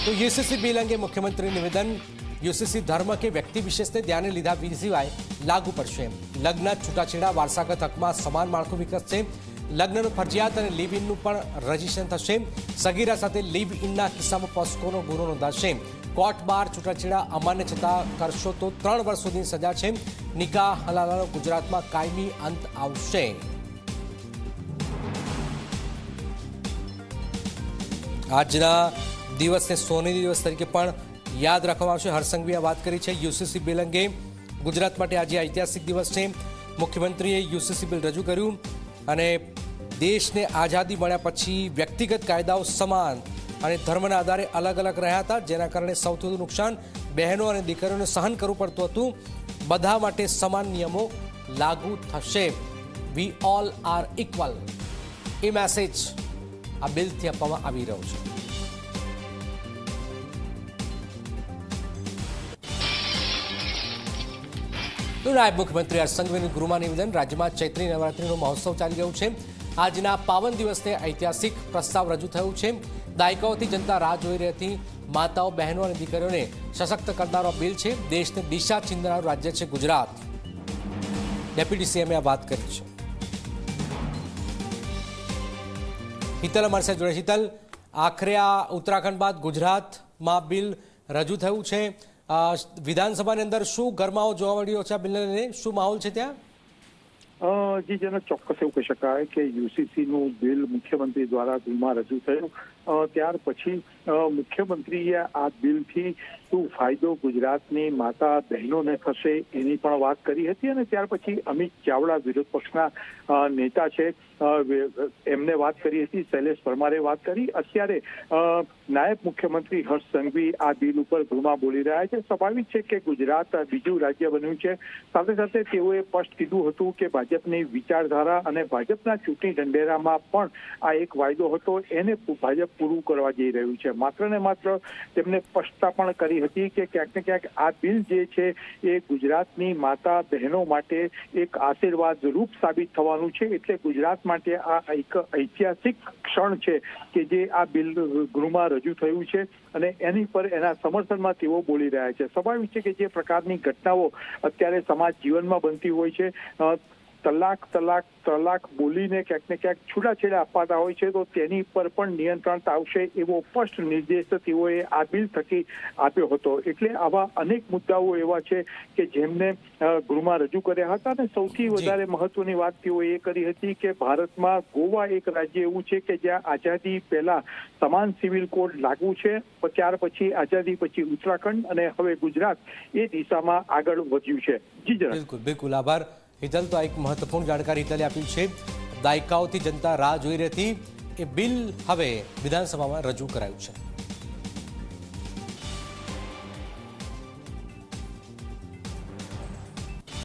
તો UCC bill અંગે મુખ્યમંત્રી નિવેદન। યુસીસી ધર્મ કે વ્યક્તિ વિશેષને ધ્યાને લીધા સિવાય લાગુ પડશે। લગ્ન છૂટાછેડા વારસાગત હકમાં સમાન માળખું વિકસશે। લગ્નનું ફરજિયાત અને લિવ ઇનનું પણ રજીસ્ટ્રેશન થશે। સગીરા સાથે લિવ ઇનના કિસ્સામાં પોસ્કોનો ગુનો નોંધાશે। કોર્ટ બાર છૂટાછેડા અમાન્ય છતાં કરશો તો 3 વર્ષ સુધીની સજા છે। નિકાહ હલાલાનો ગુજરાતમાં કાયમી અંત આવશે। આજના દિવસને સોનેરી દિવસ તરીકે પણ યાદ રાખવામાં આવશે। હર્ષસંઘવીએ વાત કરી છે યુસીસી બિલ અંગે। ગુજરાત માટે આજે ઐતિહાસિક દિવસ છે। મુખ્યમંત્રીએ યુસીસી બિલ રજૂ કર્યું અને દેશને આઝાદી મળ્યા પછી વ્યક્તિગત કાયદાઓ સમાન અને ધર્મના આધારે અલગ અલગ રહ્યા હતા, જેના કારણે સૌથી વધુ નુકસાન બહેનો અને દીકરીઓને સહન કરવું પડતું હતું। બધા માટે સમાન નિયમો લાગુ થશે। We all are equal, A message આ બિલથી આપવામાં આવી રહ્યો છે। નાયબ મુખ્યમંત્રી હર્ષસંઘવીનું ગૃહમાં નિવેદન। રાજ્યમાં ચૈત્રી નવરાત્રિનો મહોત્સવ ચાલી રહ્યો છે। આજના પાવન દિવસને ઐતિહાસિક પ્રસ્તાવ રજૂ થયું છે। દાયકાઓથી જનતા રાહ જોઈ રહી હતી। માતાઓ, બહેનો અને દીકરીઓને સશક્ત કરનારો બિલ છે। દેશને દિશા ચીંધનારું રાજ્ય છે ગુજરાત। ડેપ્યુટી સીએમએ આ વાત કરી છે। હિતલ અમારી સાથે જોડે। હિતલ, આખરે આ ઉત્તરાખંડ બાદ ગુજરાતમાં બિલ રજૂ થયું છે। વિધાનસભાની અંદર શું ગરમાવો જોવા મળ્યો છે આ બિલને લઈને? શું માહોલ છે ત્યાં? જી જેને ચોક્કસ એવું કહી શકાય કે યુસીસી નું બિલ મુખ્યમંત્રી દ્વારા ગૃહમાં રજૂ થયું ત્યાર પછી મુખ્યમંત્રીએ આ બિલથી શું ફાયદો ગુજરાતની માતા બહેનોને થશે એની પણ વાત કરી હતી અને ત્યાર પછી અમિત ચાવડા વિરોધ પક્ષના નેતા છે એમને વાત કરી હતી। શૈલેષ પરમારે વાત કરી। અત્યારે નાયબ મુખ્યમંત્રી હર્ષ સંઘવી આ બિલ ઉપર ગૃહમાં બોલી રહ્યા છે। સ્વાભાવિક છે કે ગુજરાત બીજું રાજ્ય બન્યું છે। સાથે સાથે તેઓએ સ્પષ્ટ કીધું હતું કે ભાજપની વિચારધારા અને ભાજપના ચૂંટણી ઢંઢેરામાં પણ આ એક વાયદો હતો, એને ભાજપ પૂરું કરવા જઈ રહ્યું છે। માત્ર ને માત્ર તેમને સ્પષ્ટતા પણ કરી હતી કે ક્યાંક ને ક્યાંક આ બિલ જે છે એ ગુજરાતની માતા બહેનો માટે એક આશીર્વાદ રૂપ સાબિત થવાનું છે। એટલે ગુજરાત માટે આ એક ઐતિહાસિક ક્ષણ છે કે જે આ બિલ ગૃહમાં રજૂ થયું છે અને એની પર એના સમર્થનમાં તેઓ બોલી રહ્યા છે। સ્વાભાવિક છે કે જે પ્રકારની ઘટનાઓ અત્યારે સમાજ જીવનમાં બનતી હોય છે, તલાક બોલીને ક્યાંક ને ક્યાંક છૂટાછેડા અપાતા હોય છે, તો તેની પર પણ નિયંત્રણ આવશે એવો સ્પષ્ટ નિર્દેશ તેઓએ આ બિલ થકી આપ્યો હતો। એટલે આવા અનેક મુદ્દાઓ એવા છે કે જેમને ગૃહમાં રજૂ કર્યા હતા અને સૌથી વધારે મહત્વની વાત તેઓએ એ કરી હતી કે ભારતમાં ગોવા એક રાજ્ય એવું છે કે જ્યાં આઝાદી પહેલા સમાન સિવિલ કોડ લાગુ છે, ત્યાર પછી આઝાદી પછી ઉત્તરાખંડ અને હવે ગુજરાત એ દિશામાં આગળ વધ્યું છે। જી જી બિલકુલ બિલકુલ, આભાર હિતલ। તો એક મહત્વપૂર્ણ જાણકારી હિતલે આપી છે। દાયકાઓથી જનતા રાહ જોઈ રહી હતી, એ બિલ હવે વિધાનસભામાં રજૂ કરાયું છે।